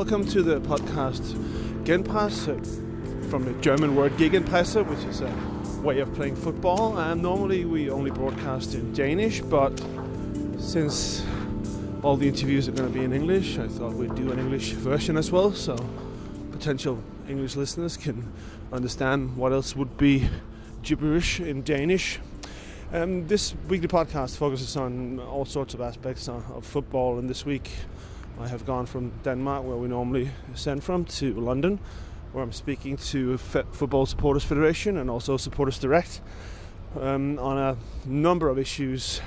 Welcome to the podcast Genpres, from the German word Gegenpresse, which is a way of playing football. And normally we only broadcast in Danish, but since all the interviews are going to be in English, I thought we'd do an English version as well, so potential English listeners can understand what else would be gibberish in Danish. This weekly podcast focuses on all sorts of aspects of football, and this week I have gone from Denmark, where we normally send from, to London, where I'm speaking to Football Supporters Federation and also Supporters Direct on a number of issues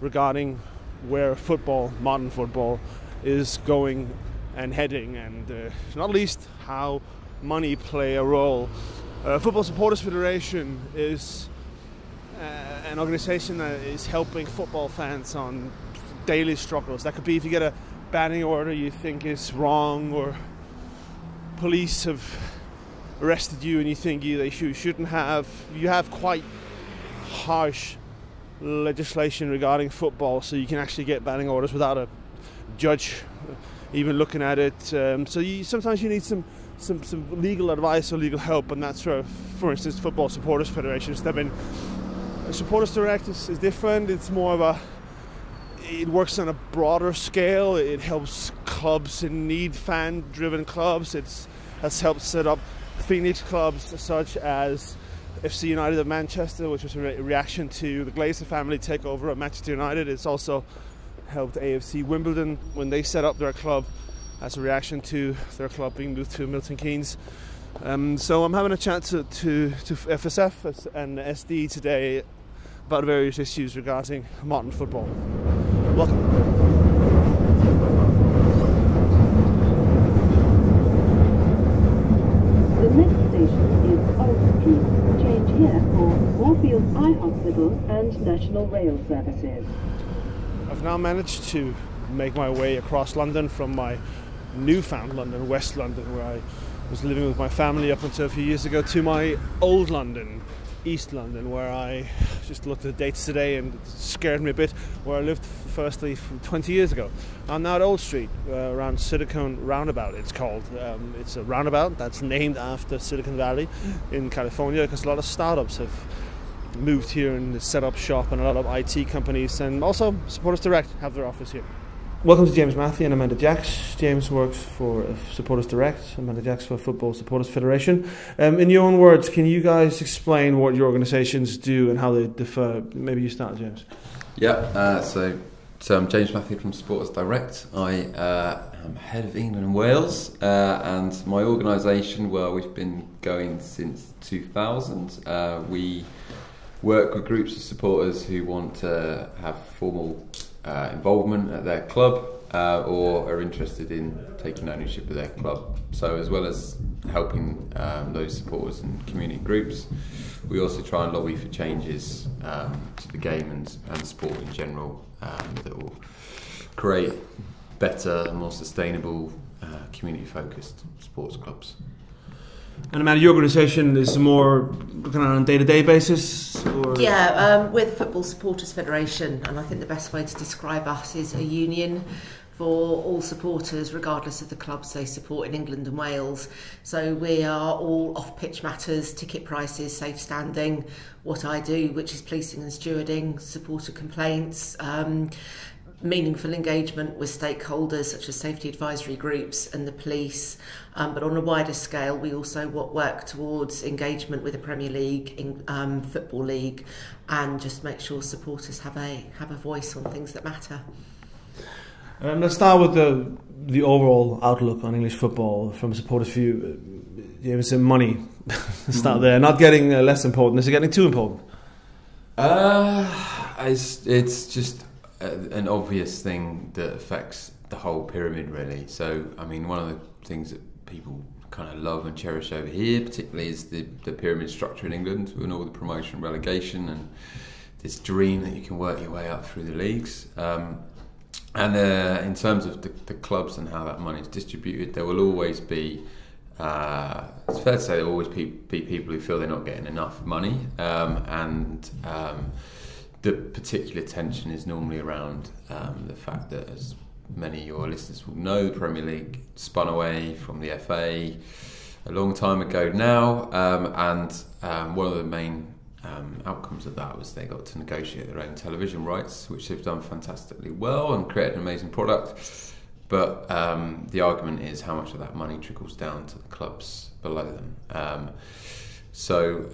regarding where football, modern football, is going and heading, and not least how money play a role. Football Supporters Federation is an organization that is helping football fans on daily struggles. That could be if you get a banning order you think is wrong, or police have arrested you and you think they shouldn't have. You have quite harsh legislation regarding football, so you can actually get banning orders without a judge even looking at it. Sometimes you need some legal advice or legal help, and that's where, for instance, Football Supporters Federation step in. Supporters Direct is different. It's more of it works on a broader scale. It helps clubs in need, fan-driven clubs. Has helped set up Phoenix clubs such as FC United of Manchester, which was a reaction to the Glazer family takeover of Manchester United. It's also helped AFC Wimbledon when they set up their club as a reaction to their club being moved to Milton Keynes. So I'm having a chat to FSF and SD today about various issues regarding modern football. Welcome. The next station is Old Street. Change here for Moorfields Eye Hospital and National Rail Services. I've now managed to make my way across London from my newfound London, West London, where I was living with my family up until a few years ago, to my old London, East London, where I just looked at the dates today and it scared me a bit, where I lived firstly 20 years ago. I'm now at Old Street, around Silicon Roundabout it's called. It's a roundabout that's named after Silicon Valley in California, because a lot of startups have moved here and set up shop, and a lot of IT companies and also Supporters Direct have their office here. Welcome to James Matthew and Amanda Jacks. James works for Supporters Direct, Amanda Jacks for Football Supporters Federation. In your own words, can you guys explain what your organisations do and how they differ? Maybe you start, James. Yeah, so I'm James Matthew from Supporters Direct. I am head of England and Wales, and my organisation, well, we've been going since 2000. We work with groups of supporters who want to have formal involvement at their club, or are interested in taking ownership of their club. So as well as helping those supporters and community groups, we also try and lobby for changes to the game and sport in general that will create better, more sustainable, community-focused sports clubs. And Amanda, your organisation is more kind of on a day-to-day basis? Or? Yeah, we're the Football Supporters Federation, and I think the best way to describe us is a union for all supporters, regardless of the clubs they support in England and Wales. So we are all off-pitch matters, ticket prices, safe standing, what I do, which is policing and stewarding, supporter complaints, meaningful engagement with stakeholders such as safety advisory groups and the police, but on a wider scale we also work towards engagement with the Premier League, Football League, and just make sure supporters have a voice on things that matter. Let's start with the overall outlook on English football from a supporter's view. James, money. Start there. Not getting less important. Is it getting too important? It's just an obvious thing that affects the whole pyramid, really. So, I mean, one of the things that people kind of love and cherish over here, particularly, is the pyramid structure in England, with all the promotion and relegation, and this dream that you can work your way up through the leagues. And in terms of the clubs and how that money is distributed, there will always be, it's fair to say, there will always be people who feel they're not getting enough money, and the particular tension is normally around the fact that as many of your listeners will know, the Premier League spun away from the FA a long time ago now, and one of the main outcomes of that was they got to negotiate their own television rights, which they've done fantastically well and created an amazing product. But the argument is how much of that money trickles down to the clubs below them. So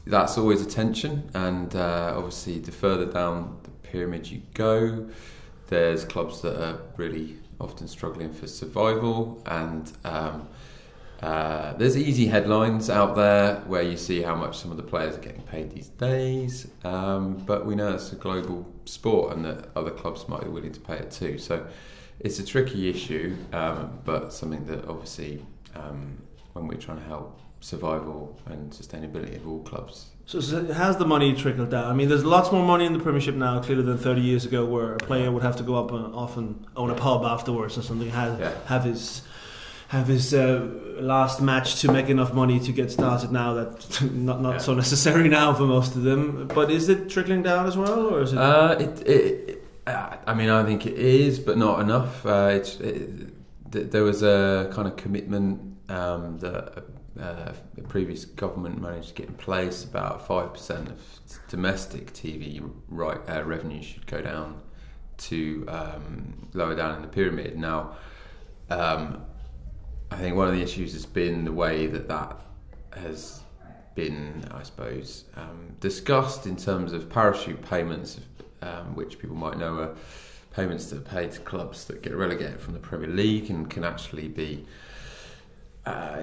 that's always a tension, and obviously the further down the pyramid you go, there's clubs that are really often struggling for survival, and there's easy headlines out there where you see how much some of the players are getting paid these days, but we know it's a global sport and that other clubs might be willing to pay it too. So it's a tricky issue, but something that obviously when we're trying to help survival and sustainability of all clubs. So has the money trickled down? I mean, there's lots more money in the Premiership now, clearly, than 30 years ago, where a player would have to go up and often own a pub afterwards or something, have his last match to make enough money to get started now. That's not so necessary now for most of them. But is it trickling down as well, or is it? I mean, I think it is, but not enough. There was a kind of commitment that the previous government managed to get in place. About 5% of domestic TV revenue should go down to lower down in the pyramid. Now, I think one of the issues has been the way that has been, I suppose, discussed in terms of parachute payments, which people might know are payments that are paid to clubs that get relegated from the Premier League and can actually be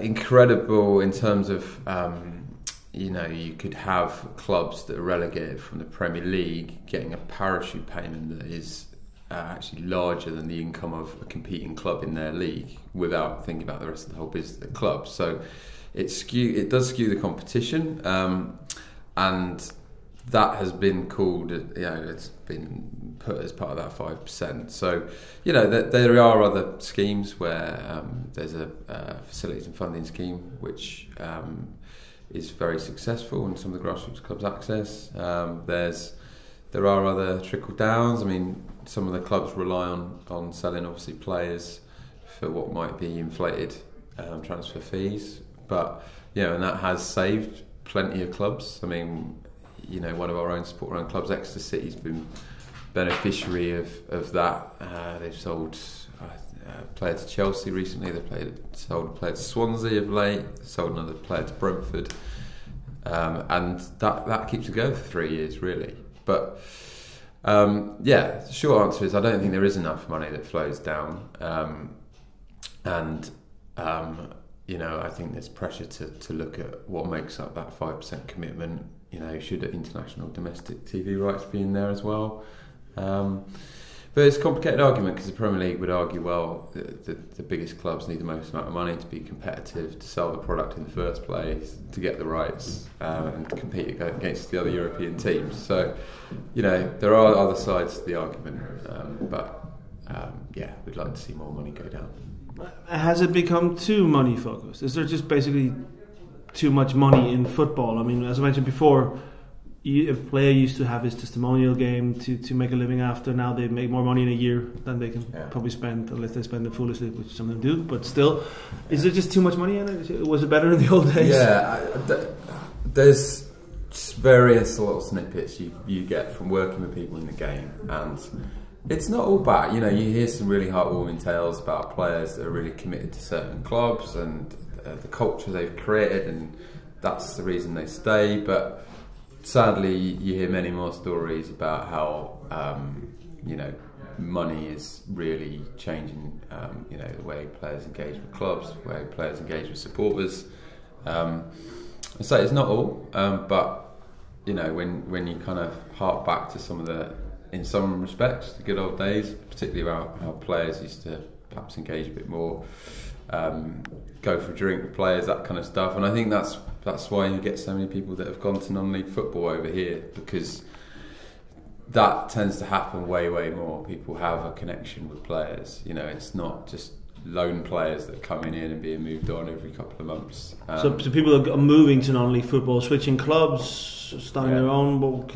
incredible in terms of, you could have clubs that are relegated from the Premier League getting a parachute payment that is actually larger than the income of a competing club in their league, without thinking about the rest of the whole business of the club. So it does skew the competition, and that has been called, it's been put as part of that 5%. So, there are other schemes where there's a facilities and funding scheme which is very successful, and some of the grassroots clubs access. There are other trickle downs. I mean, some of the clubs rely on selling, obviously, players for what might be inflated transfer fees, but and that has saved plenty of clubs. I mean, one of our own support-run clubs, Exeter City, has been beneficiary of that. They've sold a player to Chelsea recently. They've sold a player to Swansea of late. Sold another player to Brentford, and that keeps it going for 3 years, really. But the short answer is I don't think there is enough money that flows down, I think there's pressure to look at what makes up that 5% commitment. Should international domestic TV rights be in there as well? But it's a complicated argument, because the Premier League would argue, well, the biggest clubs need the most amount of money to be competitive, to sell the product in the first place, to get the rights, and to compete against the other European teams. So, there are other sides to the argument, we'd like to see more money go down. Has it become too money focused? Is there just basically too much money in football? I mean, as I mentioned before, a player used to have his testimonial game to make a living after. Now they make more money in a year than they can probably spend, unless they spend it foolishly, which some of them do. But still, is there just too much money in it? Was it better in the old days? Yeah, there's various little snippets you get from working with people in the game, and it's not all bad. You hear some really heartwarming tales about players that are really committed to certain clubs and the culture they've created, and that's the reason they stay. But sadly, you hear many more stories about how money is really changing the way players engage with clubs, the way players engage with supporters. So it's not all, but when you kind of hark back to some of in some respects, the good old days, particularly about how players used to perhaps engage a bit more, go for a drink with players, that kind of stuff. And I think that's why you get so many people that have gone to non-league football over here, because that tends to happen way more. People have a connection with players. It's not just lone players that are coming in and being moved on every couple of months. So people are moving to non-league football, switching clubs, starting their own.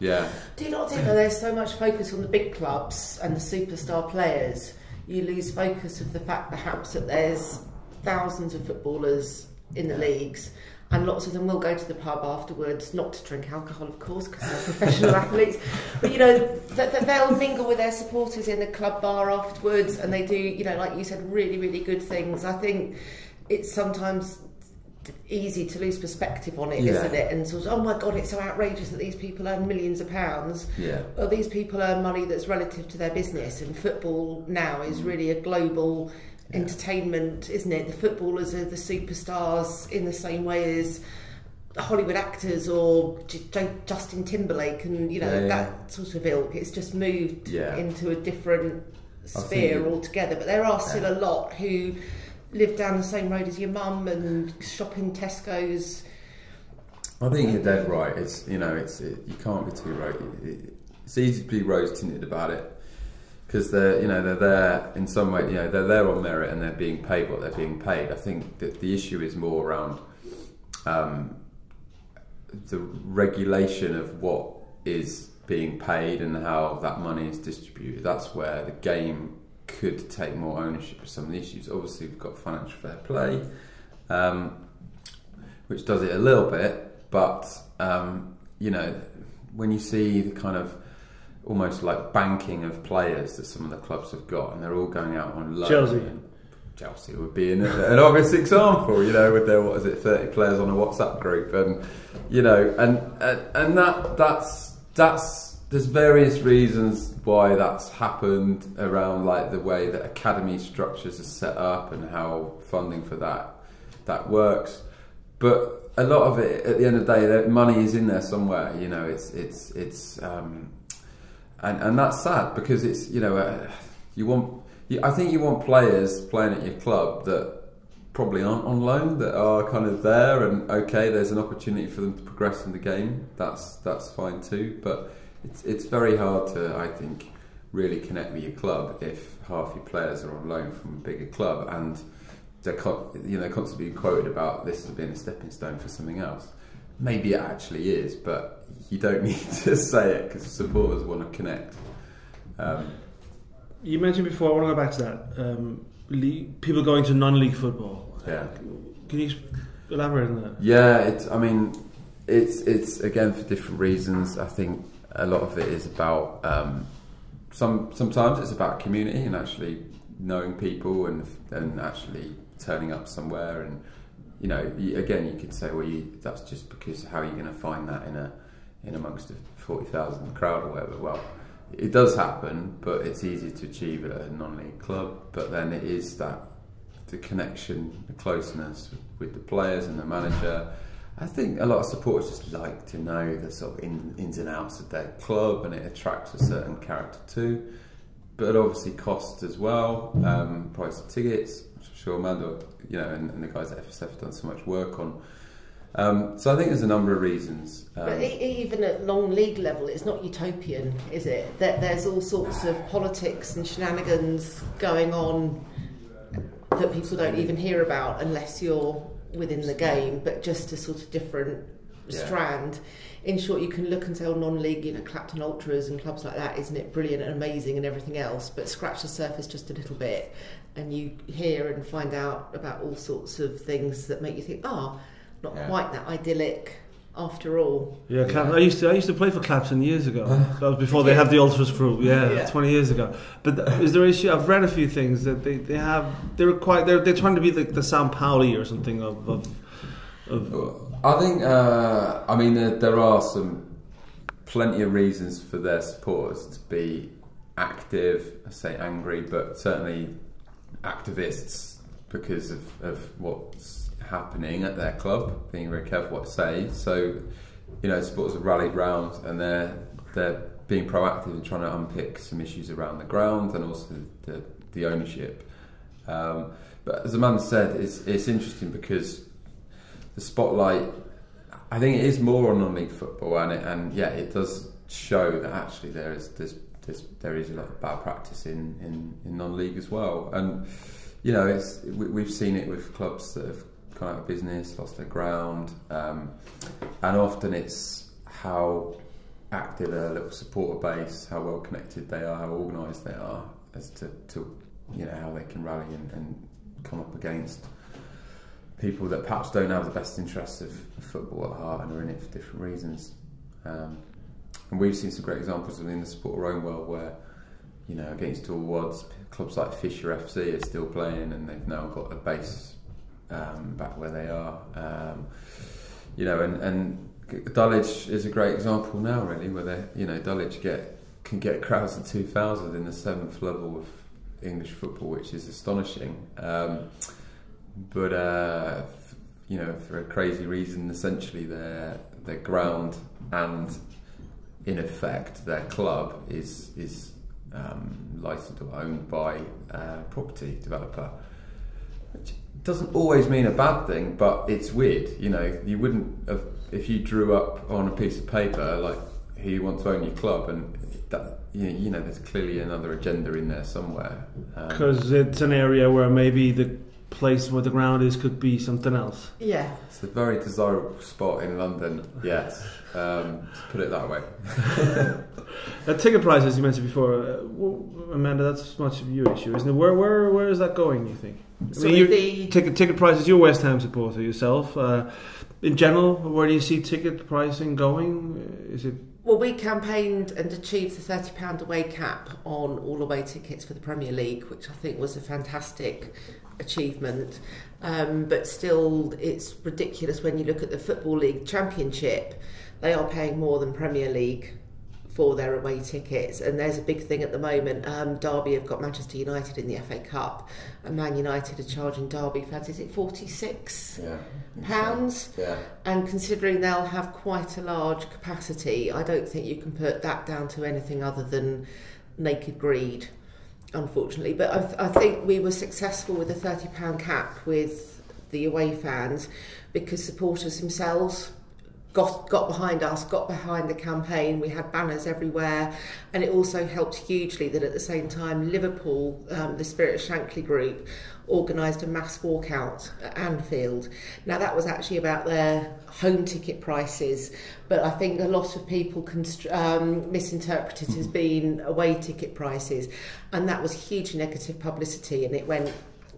Yeah. Do you not think that there's so much focus on the big clubs and the superstar players, you lose focus of the fact perhaps that there's thousands of footballers in the leagues, and lots of them will go to the pub afterwards, not to drink alcohol, of course, because they're professional athletes, but, you know, they'll mingle with their supporters in the club bar afterwards, and they do, you know, like you said, really, really good things. I think it's sometimes easy to lose perspective on it, isn't it? And sort of, oh my God, it's so outrageous that these people earn millions of pounds. Yeah. Well, these people earn money that's relative to their business, and football now is really a global entertainment, isn't it? The footballers are the superstars in the same way as Hollywood actors or Justin Timberlake, and, you know, that sort of ilk. It's just moved into a different sphere altogether. But there are still a lot who live down the same road as your mum and shop in Tesco's. I think you're dead right. It's, you know, you can't be too right. It's easy to be rose tinted about it, because they're there in some way. You know, they're there on merit and they're being paid what they're being paid. I think that the issue is more around the regulation of what is being paid and how that money is distributed. That's where the game could take more ownership of some of the issues. Obviously, we've got financial fair play, which does it a little bit, but you know, when you see the kind of almost like banking of players that some of the clubs have got, and they're all going out on loan. Chelsea would be an obvious example, you know, with their 30 players on a WhatsApp group, and you know, and that's there's various reasons why that's happened around, like the way that academy structures are set up and how funding for that works. But a lot of it, at the end of the day, that money is in there somewhere. You know, and that's sad, because it's, you know, I think you want players playing at your club that probably aren't on loan, that are kind of there, and okay, there's an opportunity for them to progress in the game. That's fine too, but it's very hard to, I think, really connect with your club if half your players are on loan from a bigger club and they're constantly being quoted about this as being a stepping stone for something else. Maybe it actually is, but you don't need to say it, because supporters want to connect. You mentioned before, I want to go back to that, people going to non-league football. Yeah. Can you elaborate on that? Yeah, it's again for different reasons. I think a lot of it is about sometimes it's about community and actually knowing people and actually turning up somewhere, and you know, again, you could say, well, that's just because how are you going to find that in amongst the 40,000 crowd or whatever? Well, it does happen, but it's easier to achieve at a non-league club. But then it is the connection, the closeness with the players and the manager. I think a lot of supporters just like to know the sort of ins and outs of their club, and it attracts a certain character too. But it obviously costs as well, price of tickets, which I'm sure Amanda, you know, and the guys at FSF have done so much work on. So I think there's a number of reasons. But even at non-league level, it's not utopian, is it? There's all sorts of politics and shenanigans going on that people don't even hear about unless you're within the game, but just a sort of different strand. In short, you can look and say, oh, non-league, you know, Clapton Ultras and clubs like that, isn't it brilliant and amazing and everything else, but scratch the surface just a little bit and you hear and find out about all sorts of things that make you think, not quite that idyllic after all. Yeah, I used to play for Clapton years ago. That was before they had the Ultras crew. Yeah, 20 years ago. But is there issue? I've read a few things that they're trying to be the Sao Pauli or something of. I think I mean there are plenty of reasons for their supporters to be active. I say angry, but certainly activists because of what's happening at their club, being very careful what to say. So, you know, supporters have rallied round and they're being proactive in trying to unpick some issues around the ground and also the ownership. But as Amanda said, it's interesting because the spotlight, I think it is more on non-league football, and it does show that actually there is a lot of bad practice in non-league as well. And you know, we've seen it with clubs that have gone out of business, lost their ground, and often it's how active, a little supporter base, how well connected they are, how organised they are, as to how they can rally and come up against people that perhaps don't have the best interests of football at heart and are in it for different reasons. And we've seen some great examples within the supporter own world where, against all odds, clubs like Fisher FC are still playing, and they've now got a base back where they are. And Dulwich is a great example now, really, where Dulwich can get crowds of 2,000 in the 7th level of English football, which is astonishing. But for a crazy reason, essentially their ground and, in effect, their club is licensed or owned by a property developer, which doesn't always mean a bad thing, but it's weird. You wouldn't have, if you drew up on a piece of paper like who you want to own your club, and that there's clearly another agenda in there somewhere. Because it's an area where maybe the place where the ground is could be something else. Yeah. It's a very desirable spot in London, yes. To put it that way. Ticket prices, you mentioned before, Amanda, that's much of your issue, isn't it? Where is that going, you think? Ticket prices, you're a West Ham supporter yourself. In general, where do you see ticket pricing going? Is it? Well, we campaigned and achieved the £30 away cap on all away tickets for the Premier League, which I think was a fantastic achievement. But still, it's ridiculous when you look at the Football League Championship. They are paying more than Premier League for their away tickets, and there's a big thing at the moment. Derby have got Manchester United in the FA Cup, and Man United are charging Derby fans, is it £46? Yeah. And considering they'll have quite a large capacity, I don't think you can put that down to anything other than naked greed, unfortunately. But I think we were successful with the £30 cap with the away fans because supporters themselves got behind us, got behind the campaign. We had banners everywhere, and it also helped hugely that at the same time Liverpool, the Spirit of Shankly group, organised a mass walkout at Anfield. Now that was actually about their home ticket prices, but I think a lot of people misinterpreted it as being away ticket prices, and that was huge negative publicity, and it went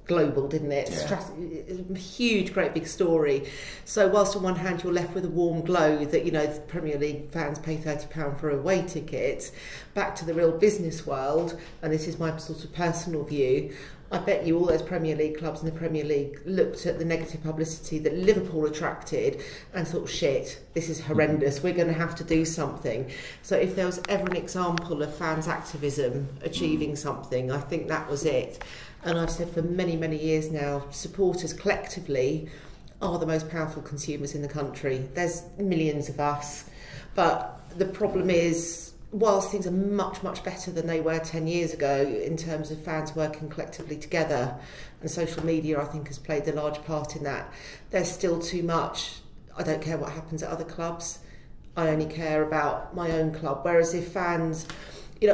global, didn't it? Yeah. Huge, great big story. So whilst on one hand you're left with a warm glow that the Premier League fans pay £30 for away tickets, back to the real business world, and this is my sort of personal view, I bet you all those Premier League clubs in the Premier League looked at the negative publicity that Liverpool attracted and thought, shit, this is horrendous, we're going to have to do something. So if there was ever an example of fans' activism achieving something, I think that was it. And I've said for many, many years now, supporters collectively are the most powerful consumers in the country. There's millions of us, but the problem is, whilst things are much, much better than they were 10 years ago in terms of fans working collectively together, and social media I think has played a large part in that, there's still too much, I don't care what happens at other clubs, I only care about my own club. Whereas if fans,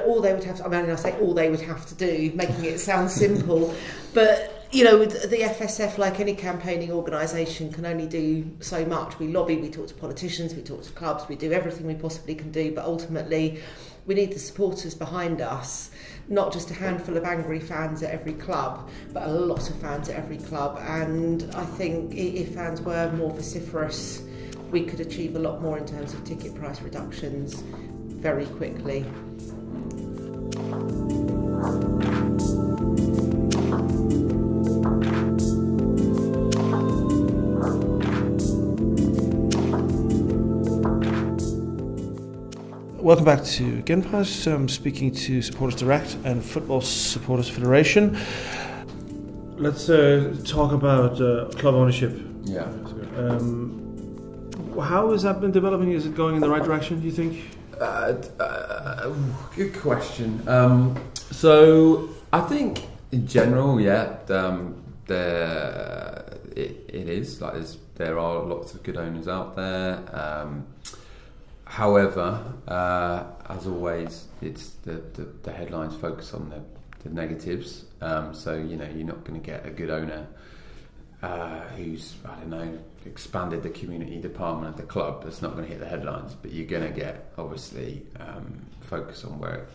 all they would have to, I say all they would have to do, making it sound simple, but the FSF, like any campaigning organisation, can only do so much. We lobby, we talk to politicians, we talk to clubs, we do everything we possibly can do, but ultimately we need the supporters behind us, not just a handful of angry fans at every club, but a lot of fans at every club. And I think if fans were more vociferous, we could achieve a lot more in terms of ticket price reductions very quickly. Welcome back to Genpres. I'm speaking to Supporters Direct and Football Supporters Federation. Let's talk about club ownership. Yeah. How has that been developing? Is it going in the right direction, do you think? Good question. So I think in general, it is. Like there are lots of good owners out there. However, as always, it's the headlines focus on the negatives. So you're not going to get a good owner who's expanded the community department of the club. That's not going to hit the headlines, but you're going to get obviously focus on where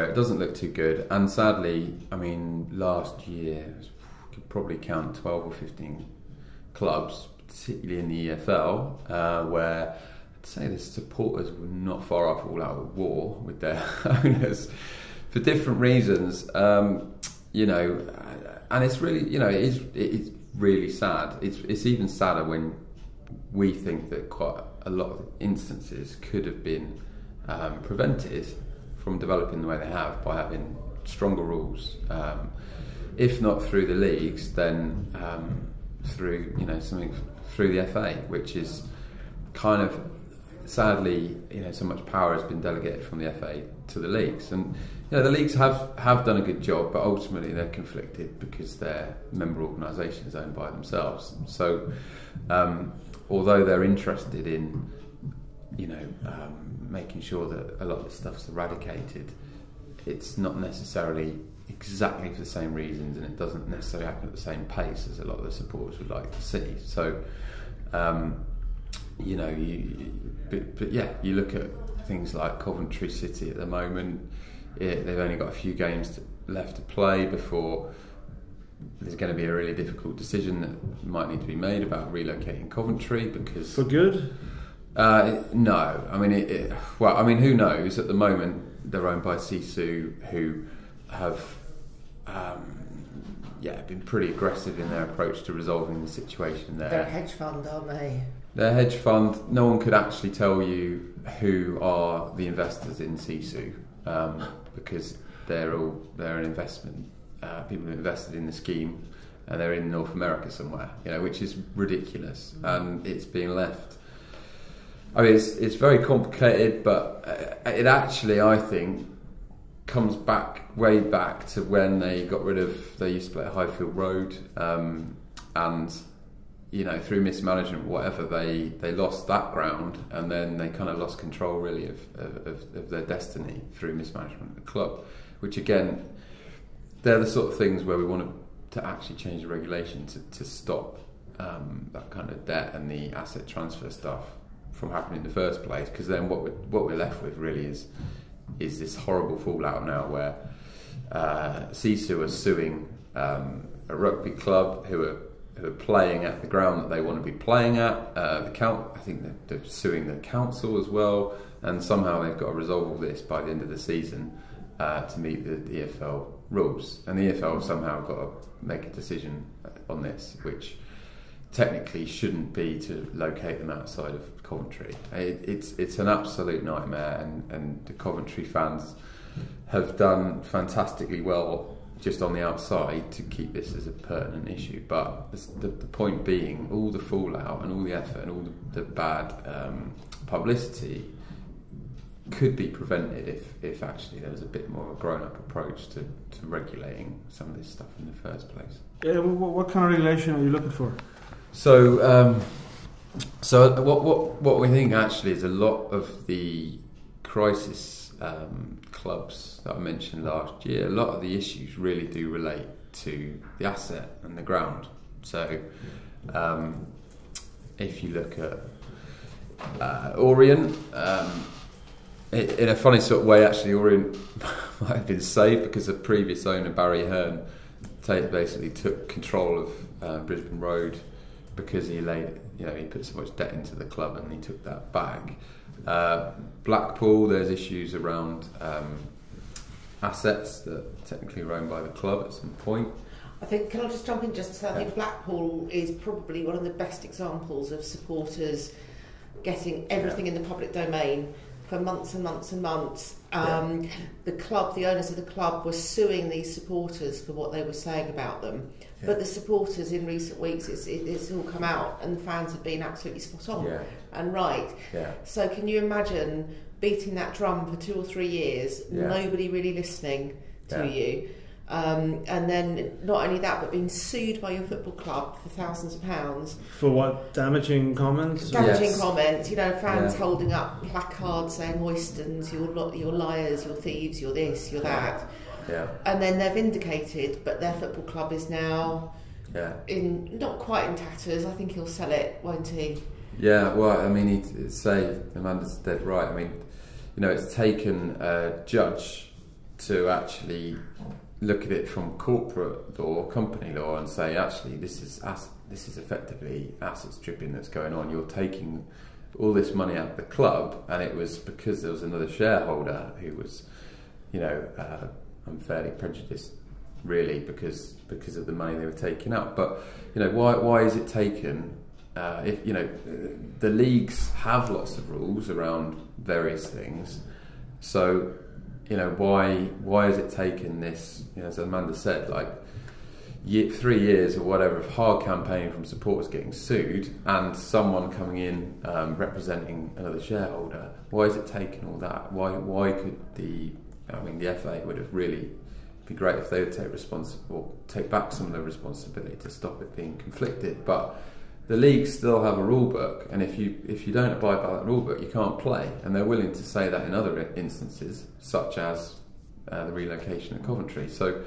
it doesn't look too good. And sadly, I mean, last year you could probably count 12 or 15 clubs, particularly in the EFL, where I'd say the supporters were not far off all out of war with their owners for different reasons. You know, and it's really, you know, it's really sad. It's even sadder when we think that quite a lot of instances could have been prevented from developing the way they have by having stronger rules. If not through the leagues, then through, you know, something through the FA, which is kind of, sadly, you know, so much power has been delegated from the FA to the leagues, and you know, the leagues have done a good job, but ultimately they're conflicted because their member organisation is owned by themselves. So although they're interested in, you know, making sure that a lot of this stuff's eradicated, it's not necessarily exactly for the same reasons, and it doesn't necessarily happen at the same pace as a lot of the supporters would like to see. So you know, but yeah, you look at things like Coventry City at the moment. They've only got a few games left to play before there's going to be a really difficult decision that might need to be made about relocating Coventry, because For good? no, I mean, well, I mean, who knows? At the moment, they're owned by Sisu, who have been pretty aggressive in their approach to resolving the situation there. They're a hedge fund, aren't they? They're a hedge fund. No one could actually tell you who are the investors in Sisu, because they're an investment. People who invested in the scheme, and they're in North America somewhere, you know, which is ridiculous, and it's being left. I mean, it's very complicated, but it actually, I think, comes way back to when they used to play at Highfield Road, and you know, through mismanagement, whatever, they lost that ground, and then they kind of lost control really of their destiny through mismanagement of the club, which again, they're the sort of things where we want to actually change the regulation to stop that kind of debt and the asset transfer stuff from happening in the first place, because then what we're left with really is this horrible fallout now where Sisu are suing a rugby club who are playing at the ground that they want to be playing at. I think they're suing the council as well, and somehow they've got to resolve all this by the end of the season to meet the EFL rules. And the EFL somehow got to make a decision on this, which technically shouldn't be to locate them outside of Coventry. It's an absolute nightmare, and the Coventry fans have done fantastically well just on the outside to keep this as a pertinent issue, but the point being, all the fallout and all the effort and all the bad publicity could be prevented if actually there was a bit more of a grown-up approach to regulating some of this stuff in the first place. Yeah, what kind of regulation are you looking for? So what we think actually is a lot of the crisis clubs that I mentioned last year, a lot of the issues really do relate to the asset and the ground. So if you look at Orient, in a funny sort of way, actually, Orient might have been saved because the previous owner, Barry Hearn, basically took control of Brisbane Road because he put so much debt into the club, and he took that back. Blackpool, there's issues around assets that technically are owned by the club at some point. I think, can I just jump in just to say, I think Blackpool is probably one of the best examples of supporters getting everything in the public domain for months and months and months. The owners of the club were suing these supporters for what they were saying about them. Yeah. But the supporters in recent weeks, it's all come out, and the fans have been absolutely spot on and right. Yeah. So can you imagine beating that drum for 2 or 3 years, nobody really listening to you, and then not only that, but being sued by your football club for thousands of pounds. For what? Damaging comments? Damaging comments, fans holding up placards saying Oystons, you're liars, you're thieves, you're this, you're that. Yeah. And then they're vindicated, but their football club is now in not quite in tatters. I think he'll sell it, won't he? Yeah, well, I mean, he'd say Amanda's dead right. I mean, you know, it's taken a judge to actually look at it from corporate law, company law, and say, actually, this is effectively asset stripping that's going on. You're taking all this money out of the club, and it was because there was another shareholder who was, you know, unfairly prejudiced, really, because of the money they were taking out. But you know, why is it taken? If you know, the leagues have lots of rules around various things, so you know, why is it taken this? You know, as Amanda said, like 3 years or whatever of hard campaigning from supporters getting sued, and someone coming in representing another shareholder. Why is it taking all that? Why could the FA would have really be great if they would take back some of the responsibility to stop it being conflicted. But the leagues still have a rule book, and if you don't abide by that rule book, you can't play. And they're willing to say that in other instances, such as the relocation of Coventry. So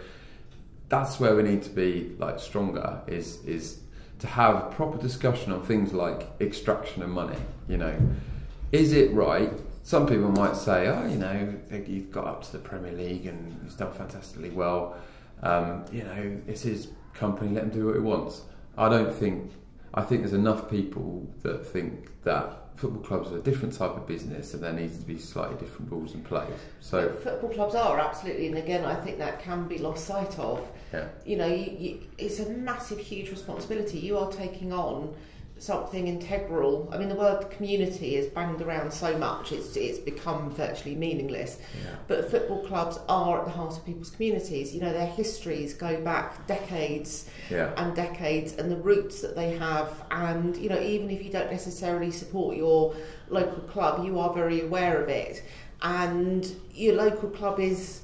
that's where we need to be like stronger, is to have a proper discussion on things like extraction of money. You know, is it right? Some people might say, oh, you know, you've got up to the Premier League and he's done fantastically well. You know, it's his company, let him do what he wants. I think there's enough people that think that football clubs are a different type of business and there needs to be slightly different rules in place. So football clubs are, absolutely, and again, I think that can be lost sight of. Yeah. You know, it's a massive, huge responsibility. You are taking on something integral. I mean, the word community is banged around so much, it's become virtually meaningless. Yeah. But football clubs are at the heart of people's communities. You know, their histories go back decades and decades, and the roots that they have. And, you know, even if you don't necessarily support your local club, you are very aware of it. And your local club is,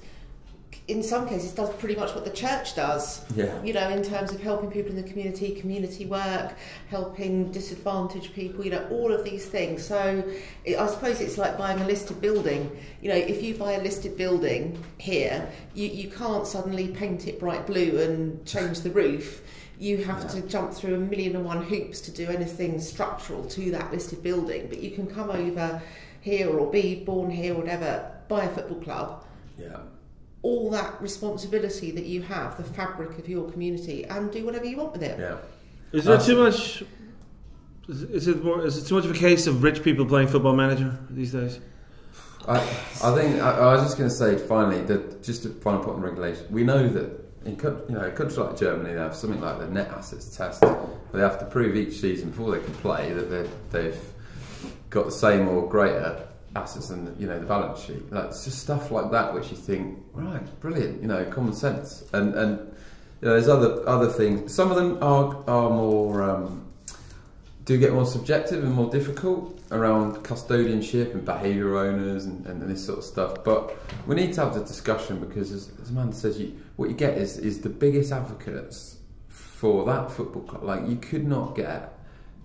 in some cases, does pretty much what the church does. Yeah. You know, in terms of helping people in the community work, helping disadvantaged people, you know, all of these things. So I suppose it's like buying a listed building. You know, if you buy a listed building here, you can't suddenly paint it bright blue and change the roof. You have to jump through 1,000,001 hoops to do anything structural to that listed building. But you can come over here or be born here or whatever, buy a football club. Yeah. All that responsibility that you have, the fabric of your community, and do whatever you want with it. Yeah. Is there too much? Is it too much of a case of rich people playing Football Manager these days? I think I was just going to say finally that just a final point on regulation. We know that in countries like Germany, they have something like the net assets test. They have to prove each season before they can play that they've got the same or greater assets and, you know, the balance sheet. Like, it's just stuff like that which you think, right, brilliant, you know, common sense. And you know, there's other things. Some of them are more do get more subjective and more difficult around custodianship and behaviour owners and this sort of stuff. But we need to have the discussion, because as Amanda says, what you get is the biggest advocates for that football club. Like, you could not get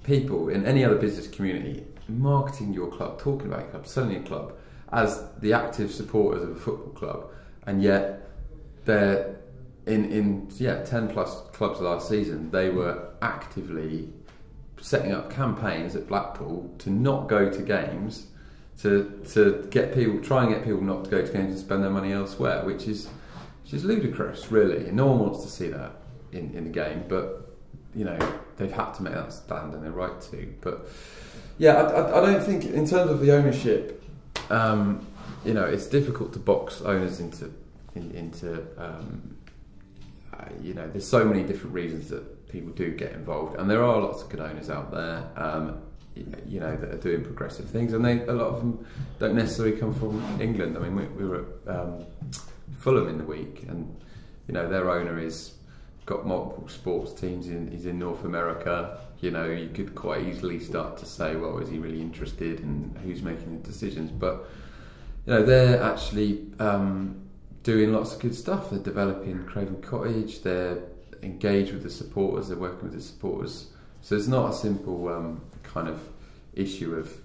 people in any other business community marketing your club, talking about your club, selling your club as the active supporters of a football club, and yet they're in 10 plus clubs last season, they were actively setting up campaigns at Blackpool to not go to games, to get people, try and get people not to go to games and spend their money elsewhere, which is ludicrous, really. And no one wants to see that in the game, but you know, they've had to make that stand and they're right to. But yeah, I don't think in terms of the ownership, you know, it's difficult to box owners into you know, there's so many different reasons that people do get involved, and there are lots of good owners out there, you know, that are doing progressive things, and a lot of them don't necessarily come from England. I mean, we were at Fulham in the week, and you know, their owner is got multiple sports teams. He's in North America. You know, you could quite easily start to say, well, is he really interested, and who's making the decisions? But you know, they're actually doing lots of good stuff. They're developing Craven Cottage. They're engaged with the supporters. They're working with the supporters. So it's not a simple kind of issue of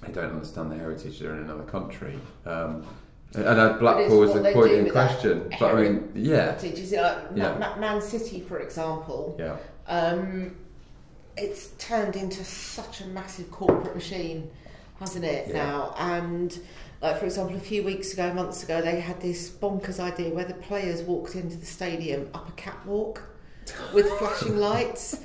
they don't understand the heritage. They're in another country. And Blackpool was the point in that question. But I mean, yeah. Did you see, Man City, for example? Yeah. It's turned into such a massive corporate machine, hasn't it, now? And, like, for example, months ago, they had this bonkers idea where the players walked into the stadium up a catwalk with flashing lights.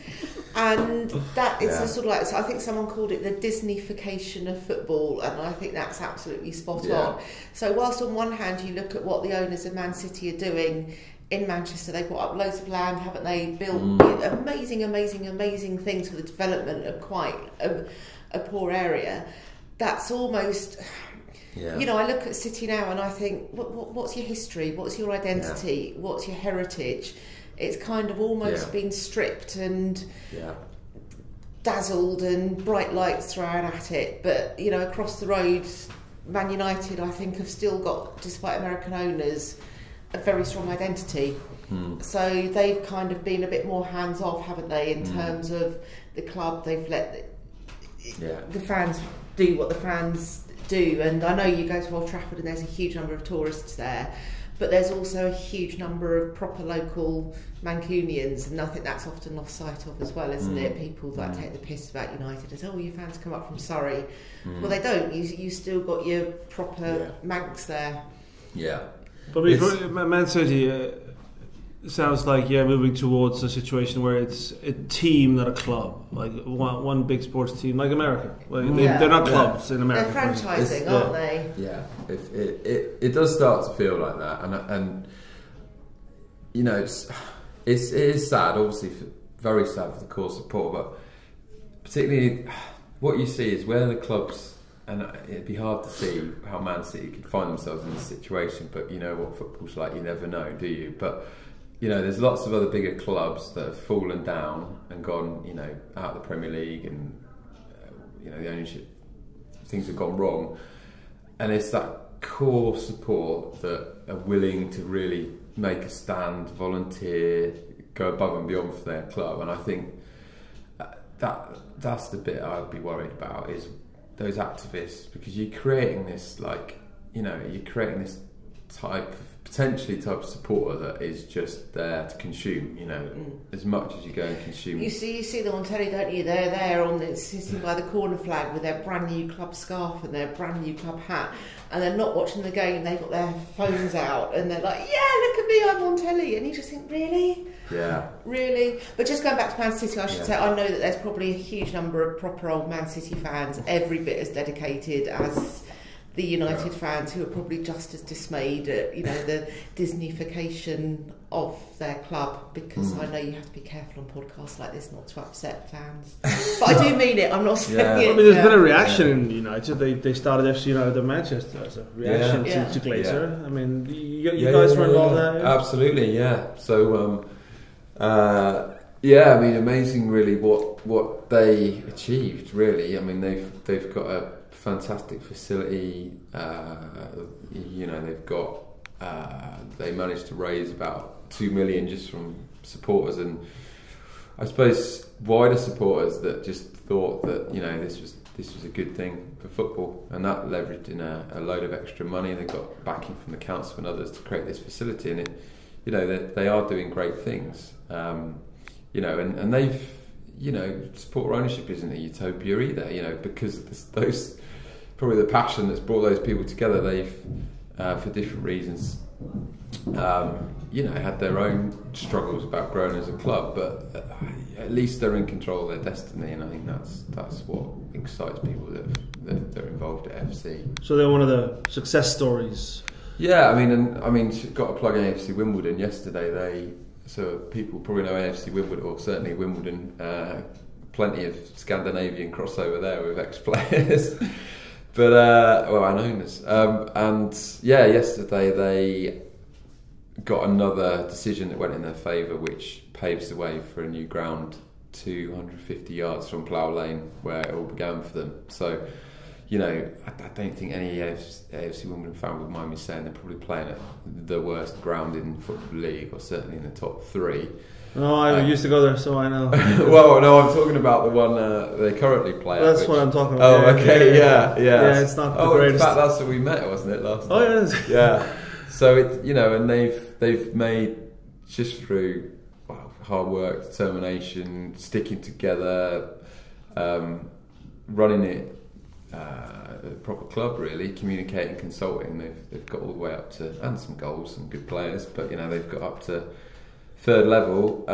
And that is a sort of like, so I think someone called it the Disneyfication of football, and I think that's absolutely spot on. So whilst on one hand you look at what the owners of Man City are doing in Manchester, they've got up loads of land, haven't they? Built amazing things for the development of quite a poor area. That's almost, you know, I look at City now and I think, what's your history? What's your identity? What's your heritage? It's kind of almost been stripped and dazzled and bright lights thrown at it. But, you know, across the road, Man United, I think, have still got, despite American owners, a very strong identity. So they've kind of been a bit more hands-off, haven't they, in terms of the club. They've let the fans do what the fans do. And I know you go to Old Trafford and there's a huge number of tourists there, but there's also a huge number of proper local Mancunians, and I think that's often lost sight of as well, isn't it? People like take the piss about United as, your fans come up from Surrey. Well, they don't. You still got your proper Mancs there. Yeah. But Man City sounds like moving towards a situation where it's a team, not a club, like one big sports team, like America. Like they're not clubs in America. They're franchising, aren't they? Yeah, it does start to feel like that, and you know, it is sad, obviously, very sad for the core support, but particularly what you see is where the clubs. And it'd be hard to see how Man City could find themselves in this situation, but you know what football's like, you never know, do you? But, you know, there's lots of other bigger clubs that have fallen down and gone, you know, out of the Premier League, and, you know, the ownership, things have gone wrong. And it's that core support that are willing to really make a stand, volunteer, go above and beyond for their club. And I think that's the bit I'd be worried about, is those activists, because you're creating this, like, you know, you're creating this potentially type of supporter that is just there to consume, you know, as much as you go and consume. You see them on telly, don't you? They're there sitting by the corner flag with their brand new club scarf and their brand new club hat, and they're not watching the game. They've got their phones out and they're like, look at me, I'm on telly. And you just think, really? Yeah. Really? But just going back to Man City, I should say, I know that there's probably a huge number of proper old Man City fans, every bit as dedicated as the United fans, who are probably just as dismayed at, you know, the Disneyfication of their club, because I know you have to be careful on podcasts like this not to upset fans. But I do mean it, I'm not saying it. I mean, there's been a reaction in United. They started FC United of Manchester as a reaction to Glazer. I mean, you guys were involved in that? Absolutely, yeah. So, I mean, amazing really what they achieved, really. I mean, they've got a fantastic facility. You know, they've got they managed to raise about 2 million just from supporters, and I suppose wider supporters that just thought that, you know, this was a good thing for football, and that leveraged in a load of extra money. They got backing from the council and others to create this facility, and it, you know, they are doing great things. You know, and they've, you know, supporter ownership isn't a utopia either, you know, because those, probably the passion that's brought those people together, they've, for different reasons, you know, had their own struggles about growing as a club, but at least they're in control of their destiny, and I think that's what excites people that they're involved at FC. So they're one of the success stories. Yeah, I mean, got to plug AFC Wimbledon yesterday. So people probably know AFC Wimbledon, or certainly Wimbledon. Plenty of Scandinavian crossover there with ex-players. But I know this. And yeah, yesterday they got another decision that went in their favour, which paves the way for a new ground 250 yards from Plough Lane, where it all began for them. So, you know, I don't think any AFC Wimbledon fan would mind me saying they're probably playing at the worst ground in the Football League, or certainly in the top three. No, I used to go there, so I know. Well, no, I'm talking about the one they currently play. That's what I'm talking about. Oh, okay, yeah. Yeah, it's not the greatest. In fact, that's where we met, wasn't it, last time? Oh, yeah, it is. Yeah. So it, and they've made, just through hard work, determination, sticking together, running it. A proper club, really, communicating, consulting. They've got all the way up to, and some goals, some good players, but they've got up to third level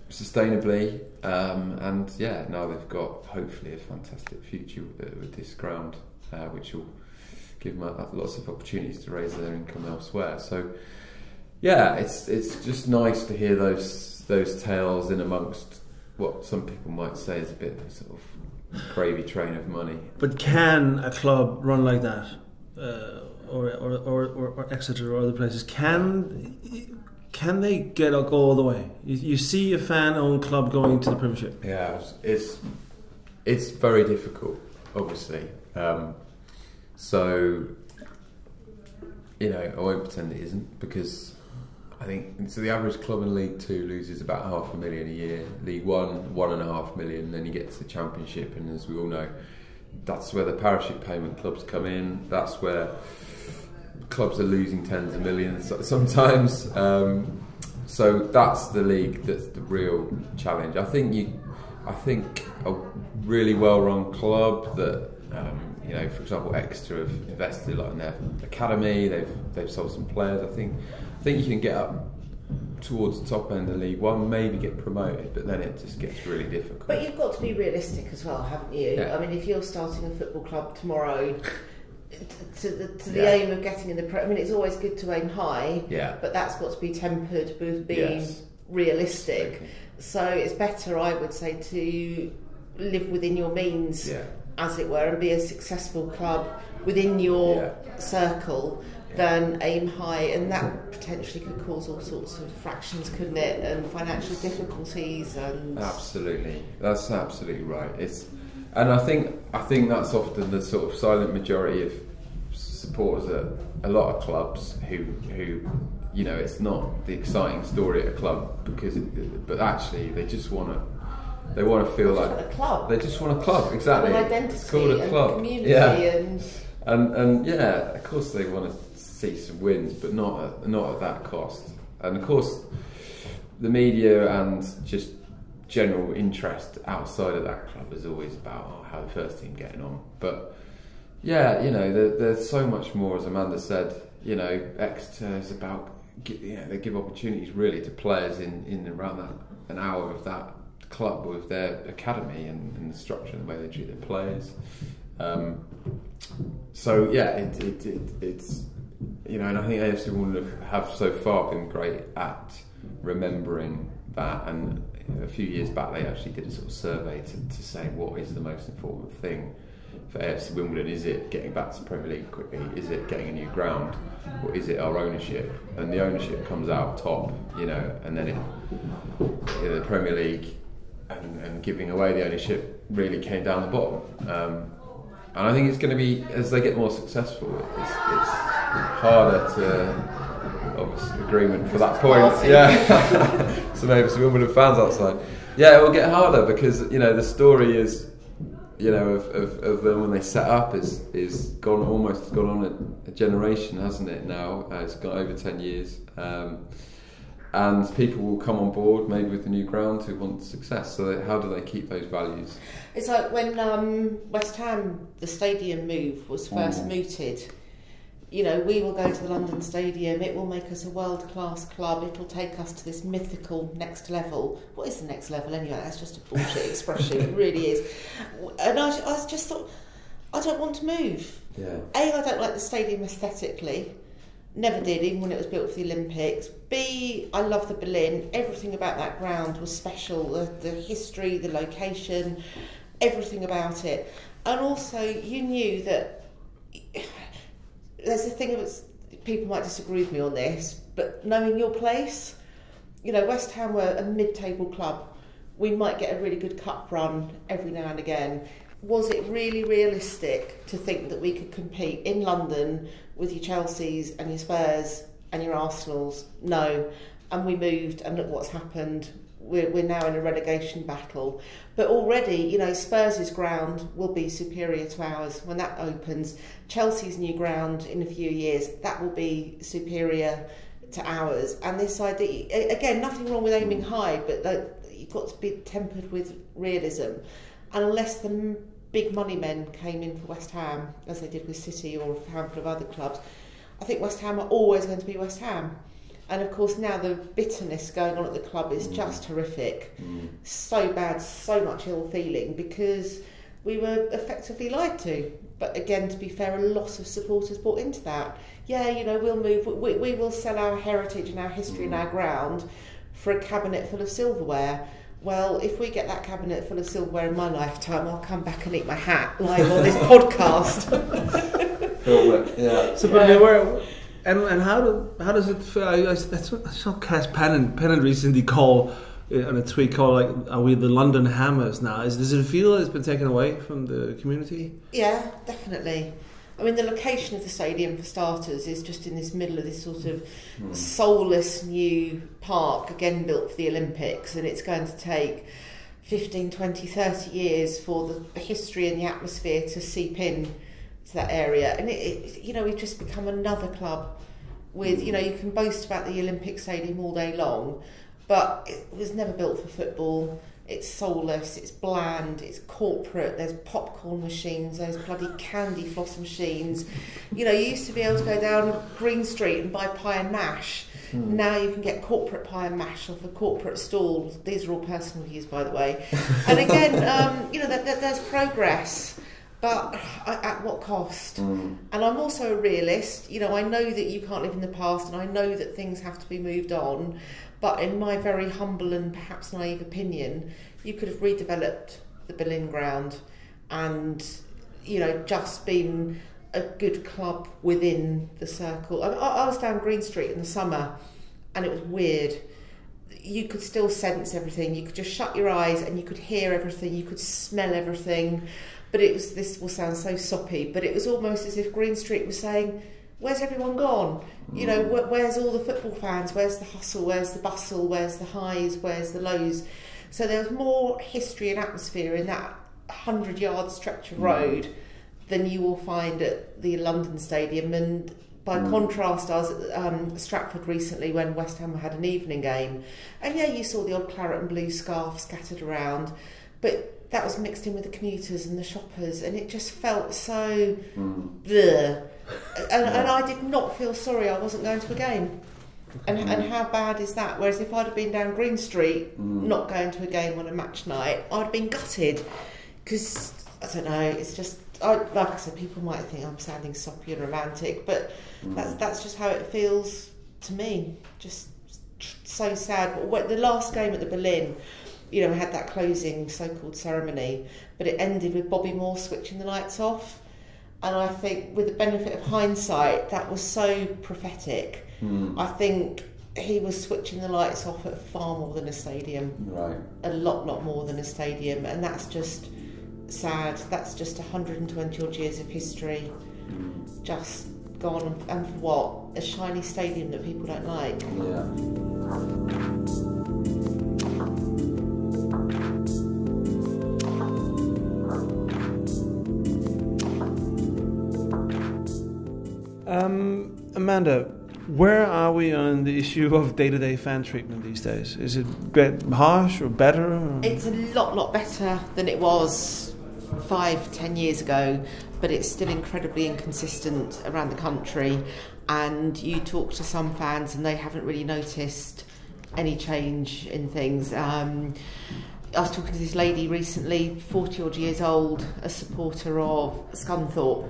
sustainably, and now they've got hopefully a fantastic future with this ground, which will give them lots of opportunities to raise their income elsewhere. So it's just nice to hear those tales in amongst what some people might say is a bit of a sort of gravy train of money. But can a club run like that, or Exeter or other places? Can they go all the way? You see a fan-owned club going to the Premiership. Yeah, it's very difficult, obviously. So I won't pretend it isn't, because I think the average club in League 2 loses about $500,000 a year. League 1, $1.5 million. Then you get to the Championship, and as we all know, that's where the parachute payment clubs come in. That's where clubs are losing tens of millions sometimes. So that's the league that's the real challenge. I think a really well-run club that for example, Exeter have invested a lot in their academy. They've sold some players. I think you can get up towards the top end of League 1, maybe get promoted, but then it just gets really difficult. But you've got to be realistic as well, haven't you? Yeah. I mean, if you're starting a football club tomorrow to the aim of getting in the I mean, it's always good to aim high, but that's got to be tempered with being realistic. Okay. So it's better, I would say, to live within your means, as it were, and be a successful club within your circle than aim high, and that potentially could cause all sorts of fractions, couldn't it, and financial difficulties. And absolutely, that's absolutely right. And I think that's often the sort of silent majority of supporters at a lot of clubs who it's not the exciting story at a club, but actually they just want to. They want to feel like a club. They just want a club, exactly. An identity, it's called a club. Community, and of course they want to see some wins, but not at that cost. And of course, the media and just general interest outside of that club is always about how the first team getting on. But there's so much more, as Amanda said. Exeter is about they give opportunities really to players in around an hour of that club with their academy and the structure and the way they treat their players. It's and I think AFC Wimbledon have so far been great at remembering that. And a few years back, they actually did a sort of survey to say what is the most important thing for AFC Wimbledon. Is it getting back to the Premier League quickly? Is it getting a new ground? Or is it our ownership? And the ownership comes out top, and then the Premier League and giving away the ownership really came down the bottom. And I think it's going to be, as they get more successful, it's harder to, obviously, agreement for that point. So maybe some Wimbledon fans outside. It will get harder because the story is, of them when they set up is gone on a generation, hasn't it? Now it's gone over 10 years. And people will come on board, maybe with the new ground, who want success. So how do they keep those values? It's like when West Ham, the stadium move was first mooted. We will go to the London Stadium. It will make us a world-class club. It will take us to this mythical next level. What is the next level anyway? That's just a bullshit expression. It really is. And I just thought, I don't want to move. Yeah. A, I don't like the stadium aesthetically. Never did, even when it was built for the Olympics. B, I love the Berlin. Everything about that ground was special. The history, the location, everything about it. And also, you knew that there's a thing of people might disagree with me on this, but knowing your place, West Ham were a mid-table club. We might get a really good cup run every now and again. Was it really realistic to think that we could compete in London with your Chelseas and your Spurs and your Arsenals? No. and we moved, and look what's happened. We're now in a relegation battle. But already, you know, Spurs' ground will be superior to ours when that opens. Chelsea's new ground in a few years, that will be superior to ours. And this idea, again, nothing wrong with aiming high, but you've got to be tempered with realism. And unless the big money men came in for West Ham, as they did with City or a handful of other clubs, I think West Ham are always going to be West Ham. And of course now the bitterness going on at the club is just horrific. So bad, so much ill feeling, because we were effectively lied to. But again, to be fair, a lot of supporters bought into that. Yeah, you know, we'll move, we will sell our heritage and our history and our ground for a cabinet full of silverware. Well, if we get that cabinet full of silverware in my lifetime, I'll come back and eat my hat live on this podcast. Yeah. So, but and how does it feel? That's what Cass Pennant recently called on a tweet called, like, are we the London Hammers now? Does it feel like it's been taken away from the community? Yeah, definitely. I mean, the location of the stadium, for starters, is just in this middle of this sort of soulless new park, again built for the Olympics, and it's going to take 15, 20, 30 years for the history and the atmosphere to seep in to that area. And it you know, we've just become another club with, you know, you can boast about the Olympic Stadium all day long, but it was never built for football. It's soulless, it's bland, it's corporate, there's popcorn machines, there's bloody candy floss machines. You know, you used to be able to go down Green Street and buy pie and mash. Now you can get corporate pie and mash off a corporate stall. These are all personal views, by the way. And again, you know, there's progress, but at what cost? And I'm also a realist. You know, I know that you can't live in the past, and I know that things have to be moved on. But in my very humble and perhaps naive opinion, you could have redeveloped the Berlin ground and, you know, just been a good club within the circle. I was down Green Street in the summer, and it was weird. You could still sense everything. You could just shut your eyes and you could hear everything. You could smell everything. But it was, this will sound so soppy, but it was almost as if Green Street was saying, where's everyone gone? You know, where's all the football fans? Where's the hustle? Where's the bustle? Where's the highs? Where's the lows? So there was more history and atmosphere in that 100-yard stretch of road than you will find at the London Stadium. And by contrast, I was at Stratford recently when West Ham had an evening game. And yeah, you saw the odd claret and blue scarf scattered around, but that was mixed in with the commuters and the shoppers, and it just felt so bleh. And I did not feel sorry I wasn't going to a game. And how bad is that? Whereas if I'd have been down Green Street, not going to a game on a match night, I'd have been gutted. Because, I don't know, it's just, like I said, people might think I'm sounding soppy and romantic, but that's just how it feels to me. Just so sad. But the last game at the Berlin, you know, we had that closing so-called ceremony, but it ended with Bobby Moore switching the lights off. And I think, with the benefit of hindsight, that was so prophetic. I think he was switching the lights off at far more than a stadium. Right. A lot more than a stadium. And that's just sad. That's just 120 odd years of history just gone. And for what? A shiny stadium that people don't like. Amanda, where are we on the issue of day-to-day fan treatment these days? Is it harsh or better? Or? It's a lot better than it was 5-10 years ago, but it's still incredibly inconsistent around the country. And you talk to some fans and they haven't really noticed any change in things. I was talking to this lady recently, 40 odd years old, a supporter of Scunthorpe.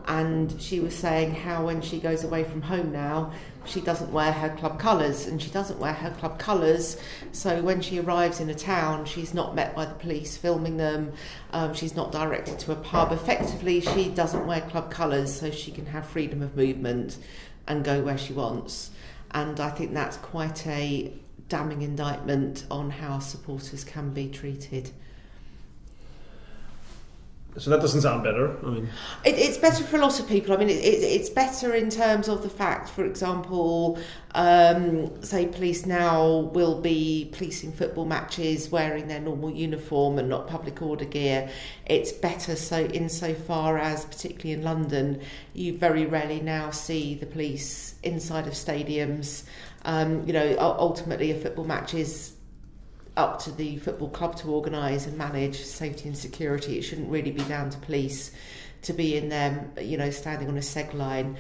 And she was saying how when she goes away from home now, she doesn't wear her club colours, and she doesn't wear her club colours, so when she arrives in a town, she's not met by the police filming them, she's not directed to a pub. Effectively, she doesn't wear club colours, so she can have freedom of movement and go where she wants. And I think that's quite a damning indictment on how supporters can be treated. So that doesn't sound better. I mean, it's better for a lot of people. I mean, it's better in terms of the fact, for example, say police now will be policing football matches wearing their normal uniform and not public order gear. It's better so insofar as, particularly in London, you very rarely now see the police inside of stadiums. Ultimately a football match is up to the football club to organise and manage safety and security. It shouldn't really be down to police to be in there, standing on a seg line.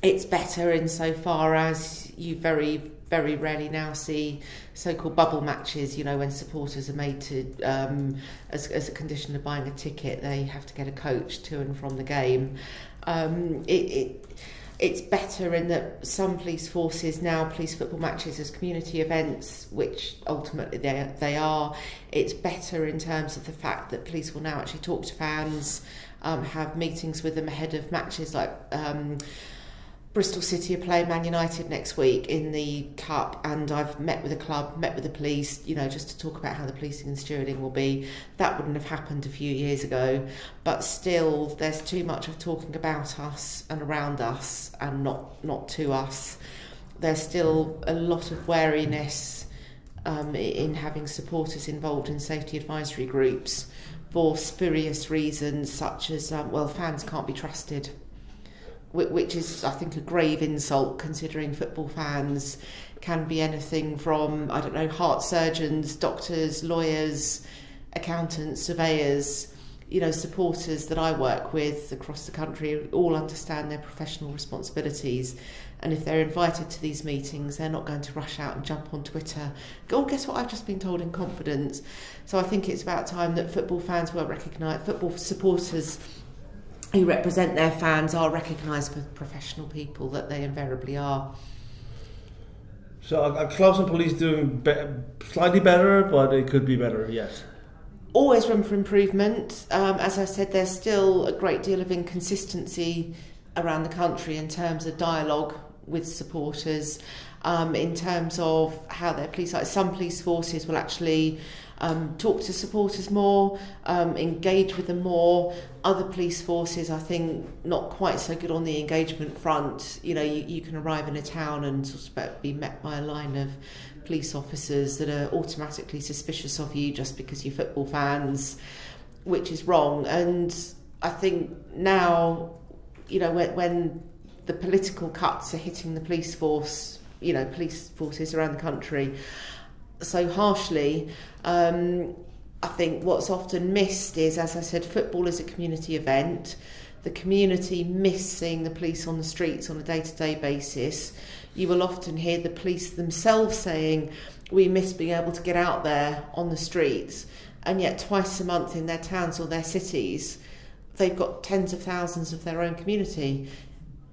It's better insofar as you very, very rarely now see so-called bubble matches, when supporters are made to, as a condition of buying a ticket, they have to get a coach to and from the game. It's better in that some police forces now police football matches as community events, which ultimately they are. It's better in terms of the fact that police will now actually talk to fans, have meetings with them ahead of matches like Bristol City are playing Man United next week in the Cup, and I've met with the club, met with the police, just to talk about how the policing and stewarding will be. That wouldn't have happened a few years ago, but still there's too much of talking about us and around us and not to us. There's still a lot of wariness in having supporters involved in safety advisory groups for spurious reasons such as, fans can't be trusted, which is, I think, a grave insult, considering football fans can be anything from, heart surgeons, doctors, lawyers, accountants, surveyors. Supporters that I work with across the country all understand their professional responsibilities, and if they're invited to these meetings, they're not going to rush out and jump on Twitter, go, guess what, I've just been told, in confidence. So I think it's about time that football fans were recognised, football supporters who represent their fans are recognised for professional people that they invariably are. So are clubs and police doing slightly better, but it could be better yet? Always room for improvement. As I said, there's still a great deal of inconsistency around the country in terms of dialogue with supporters, in terms of how their police, like some police forces will actually talk to supporters more, engage with them more. Other police forces, I think, not quite so good on the engagement front. You can arrive in a town and sort of be met by a line of police officers that are automatically suspicious of you just because you're football fans, which is wrong. And I think now, when the political cuts are hitting the police force, police forces around the country so harshly, I think what's often missed is, as I said, football is a community event. The community miss seeing the police on the streets on a day-to-day basis. You will often hear the police themselves saying, we miss being able to get out there on the streets, and yet twice a month in their towns or their cities, they've got tens of thousands of their own community.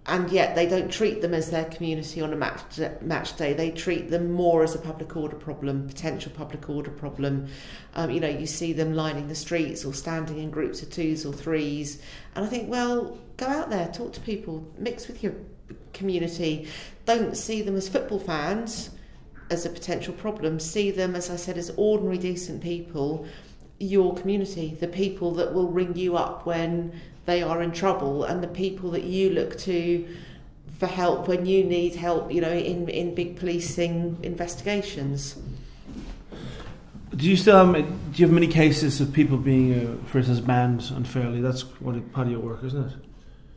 And yet they don't treat them as their community on a match day. They treat them more as a public order problem, potential public order problem. You see them lining the streets or standing in groups of twos or threes. And I think, well, go out there, talk to people, mix with your community. Don't see them as football fans as a potential problem. See them, as I said, as ordinary, decent people, your community, the people that will ring you up when they are in trouble, and the people that you look to for help when you need help, in big policing investigations. Do you have many cases of people being, for instance, banned unfairly? That's part of your work, isn't it?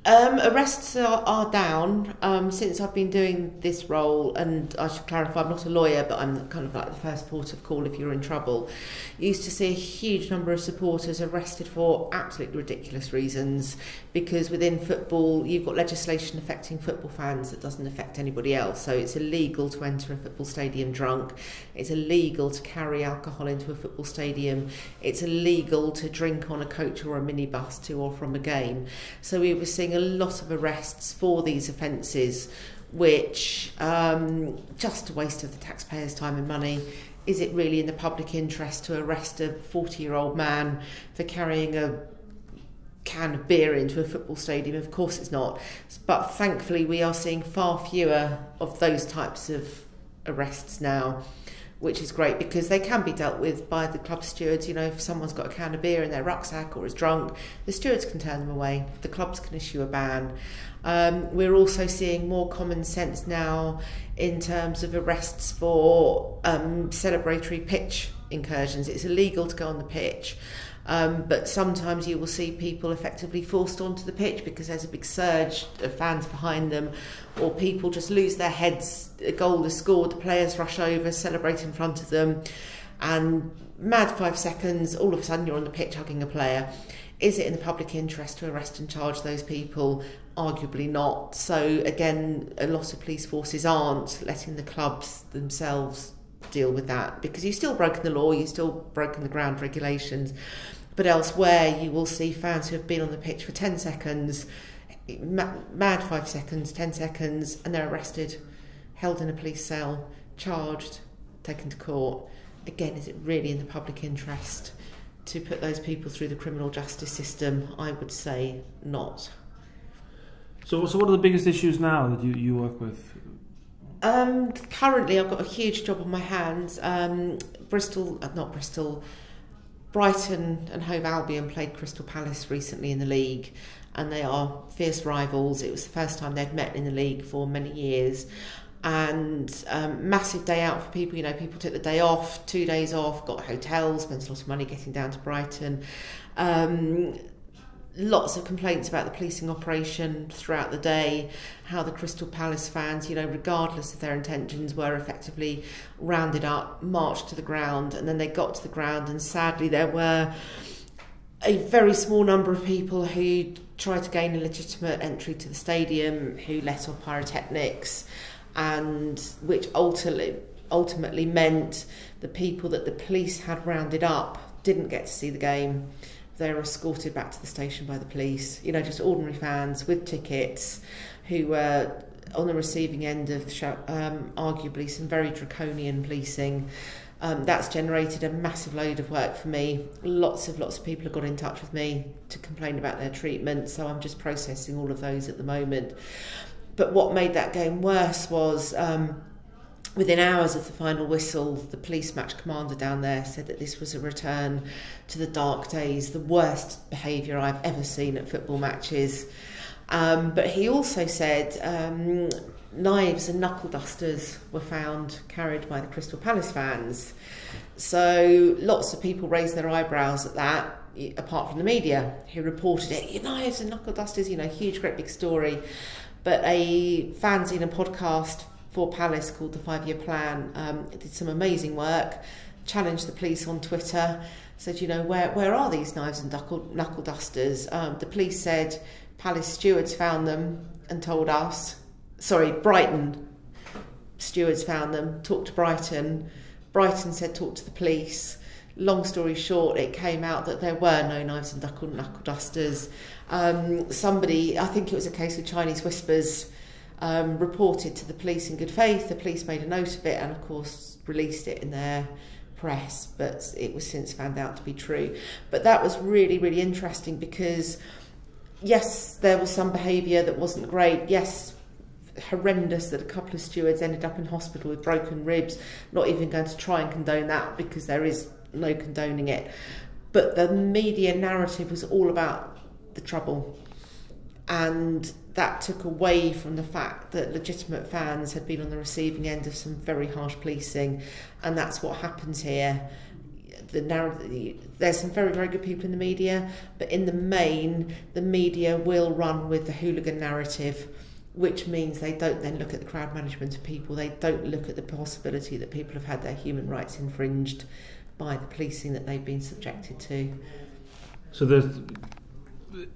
Arrests are down since I've been doing this role, and I should clarify, I'm not a lawyer, but I'm kind of like the first port of call if you're in trouble. You used to see a huge number of supporters arrested for absolutely ridiculous reasons, because within football you've got legislation affecting football fans that doesn't affect anybody else. So it's illegal to enter a football stadium drunk, it's illegal to carry alcohol into a football stadium, it's illegal to drink on a coach or a minibus to or from a game. So we were seeing a lot of arrests for these offences, which just a waste of the taxpayers' time and money. Is it really in the public interest to arrest a 40-year-old man for carrying a can of beer into a football stadium? Of course it's not. But thankfully we are seeing far fewer of those types of arrests now. which is great because they can be dealt with by the club stewards. You know, if someone's got a can of beer in their rucksack or is drunk, the stewards can turn them away. The clubs can issue a ban. We're also seeing more common sense now in terms of arrests for celebratory pitch incursions. It's illegal to go on the pitch. But sometimes you will see people effectively forced onto the pitch because there's a big surge of fans behind them, or people just lose their heads, a goal is scored, the players rush over, celebrate in front of them, and mad 5 seconds, all of a sudden you're on the pitch hugging a player. Is it in the public interest to arrest and charge those people? Arguably not. So again, a lot of police forces aren't letting the clubs themselves deal with that, because you've still broken the law, you've still broken the ground regulations. But elsewhere you will see fans who have been on the pitch for 10 seconds, mad 5 seconds, 10 seconds, and they're arrested, held in a police cell, charged, taken to court. Again, is it really in the public interest to put those people through the criminal justice system? I would say not. So what are the biggest issues now that you work with? Currently I've got a huge job on my hands. Brighton and Hove Albion played Crystal Palace recently in the league, and they are fierce rivals. It was the first time they'd met in the league for many years, and massive day out for people. You know, people took the day off, 2 days off, got hotels, spent a lot of money getting down to Brighton. Lots of complaints about the policing operation throughout the day, how the Crystal Palace fans, you know, regardless of their intentions, were effectively rounded up, marched to the ground, and then they got to the ground, and sadly there were a very small number of people who tried to gain a legitimate entry to the stadium, who let off pyrotechnics, and which ultimately meant the people that the police had rounded up didn't get to see the game. They were escorted back to the station by the police, you know, just ordinary fans with tickets who were on the receiving end of arguably some very draconian policing. That's generated a massive load of work for me. Lots of people have got in touch with me to complain about their treatment, so I'm just processing all of those at the moment. But what made that game worse was within hours of the final whistle, the police match commander down there said that this was a return to the dark days, the worst behaviour I've ever seen at football matches. But he also said knives and knuckle dusters were found carried by the Crystal Palace fans. So lots of people raised their eyebrows at that, apart from the media, who reported it. Your knives and knuckle dusters, you know, huge, great big story. But a fanzine and podcast for Palace called The 5-Year Plan did some amazing work, challenged the police on Twitter, said, you know, where are these knives and knuckle dusters? The police said Palace stewards found them and told us. Sorry, Brighton stewards found them, talked to Brighton. Brighton said talk to the police. Long story short, it came out that there were no knives and knuckle dusters. Somebody, I think it was a case of Chinese whispers, reported to the police in good faith. The police made a note of it and, of course, released it in their press, but it was since found out to be true. But that was really, really interesting because, yes, there was some behaviour that wasn't great. Yes, horrendous that a couple of stewards ended up in hospital with broken ribs. Not even going to try and condone that because there is no condoning it. But the media narrative was all about the trouble. And that took away from the fact that legitimate fans had been on the receiving end of some very harsh policing, and that's what happens here. There's some very, very good people in the media, but in the main, the media will run with the hooligan narrative, which means they don't then look at the crowd management of people. They don't look at the possibility that people have had their human rights infringed by the policing that they've been subjected to. So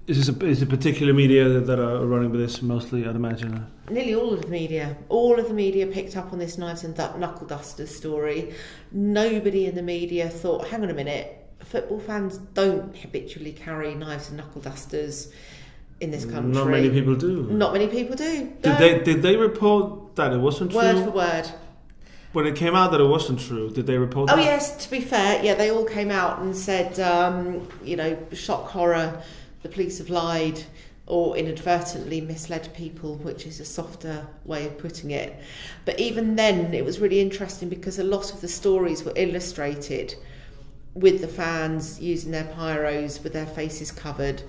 is it particular media that are running with this mostly, I'd imagine? Nearly all of the media. All of the media picked up on this knives and knuckle dusters story. Nobody in the media thought, hang on a minute, football fans don't habitually carry knives and knuckle dusters in this country. Not many people do. Not many people do. Did they report that it wasn't true? Word for word. When it came out that it wasn't true, did they report that? Oh yes, to be fair, yeah, they all came out and said, you know, shock, horror, the police have lied, or inadvertently misled people, which is a softer way of putting it. But even then, it was really interesting because a lot of the stories were illustrated with the fans using their pyros with their faces covered.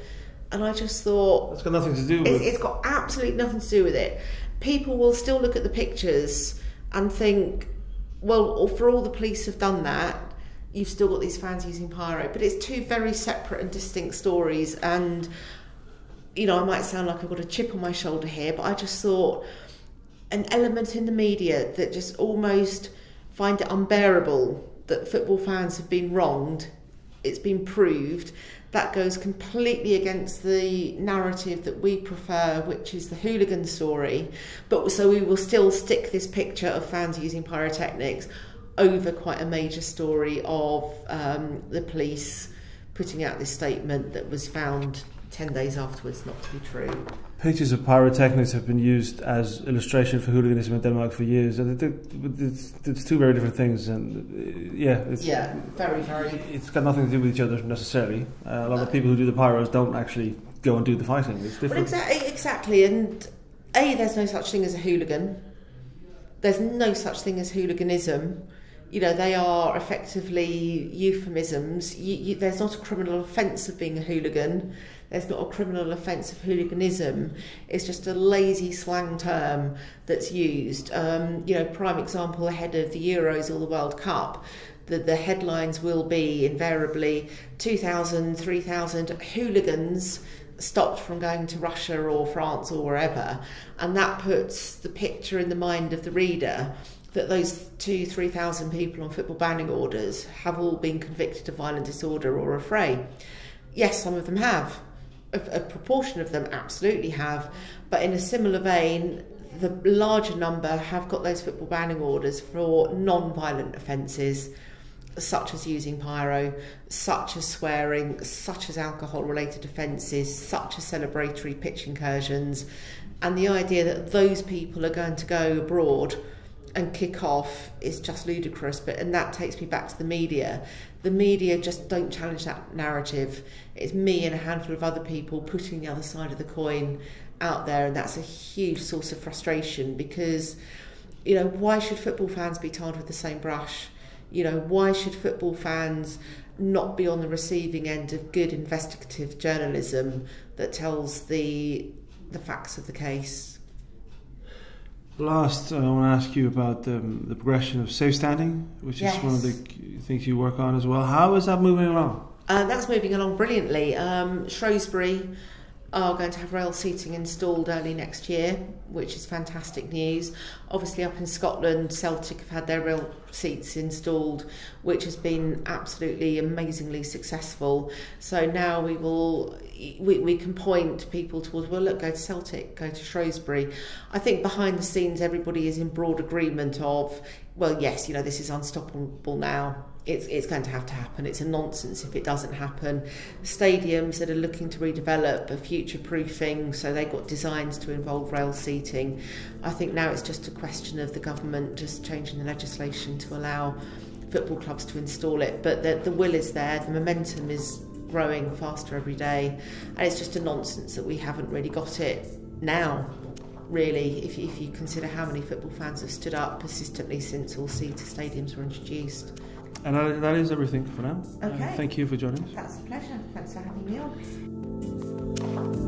And I just thought... It's got nothing to do with... It's got absolutely nothing to do with it. People will still look at the pictures and think, well, for all the police have done that, you've still got these fans using pyro. But it's two very separate and distinct stories. And, you know, I might sound like I've got a chip on my shoulder here, but I just thought an element in the media that just almost find it unbearable that football fans have been wronged, it's been proved, that goes completely against the narrative that we prefer, which is the hooligan story. But so we will still stick this picture of fans using pyrotechnics over quite a major story of the police putting out this statement that was found 10 days afterwards not to be true. Pictures of pyrotechnics have been used as illustration for hooliganism in Denmark for years, and it's two very different things. And very, very. It's got nothing to do with each other necessarily. A lot of people who do the pyros don't actually go and do the fighting. It's different. Well, exactly. And there's no such thing as a hooligan. There's no such thing as hooliganism. You know, they are effectively euphemisms. There's not a criminal offence of being a hooligan. There's not a criminal offence of hooliganism. It's just a lazy slang term that's used. Prime example ahead of the Euros or the World Cup, the headlines will be invariably 2,000, 3,000 hooligans stopped from going to Russia or France or wherever. And that puts the picture in the mind of the reader that those 2,000-3,000 people on football banning orders have all been convicted of violent disorder or affray. Yes, some of them have. A proportion of them absolutely have. But in a similar vein, the larger number have got those football banning orders for non-violent offences, such as using pyro, such as swearing, such as alcohol-related offences, such as celebratory pitch incursions. And the idea that those people are going to go abroad and kick off is just ludicrous. And that takes me back to the media. The media just don't challenge that narrative. It's me and a handful of other people putting the other side of the coin out there, and that's a huge source of frustration because, you know, why should football fans be tarred with the same brush? You know, why should football fans not be on the receiving end of good investigative journalism that tells the facts of the case? Last, I want to ask you about the progression of safe standing, which is one of the things you work on as well. How is that moving along? That's moving along brilliantly. Shrewsbury are going to have rail seating installed early next year, which is fantastic news. Obviously up in Scotland, Celtic have had their rail seats installed, which has been absolutely amazingly successful. So now we can point people towards, well, look, go to Celtic, go to Shrewsbury. I think behind the scenes everybody is in broad agreement of, well, yes, you know, this is unstoppable now. It's going to have to happen. It's a nonsense if it doesn't happen. Stadiums that are looking to redevelop are future-proofing, so they've got designs to involve rail seating. I think now it's just a question of the government just changing the legislation to allow football clubs to install it. But the will is there, the momentum is growing faster every day, and it's just a nonsense that we haven't really got it now. Really, if you consider how many football fans have stood up persistently since all-seater stadiums were introduced. And that is everything for now. Okay. Thank you for joining us. That's a pleasure. Thanks for having me on.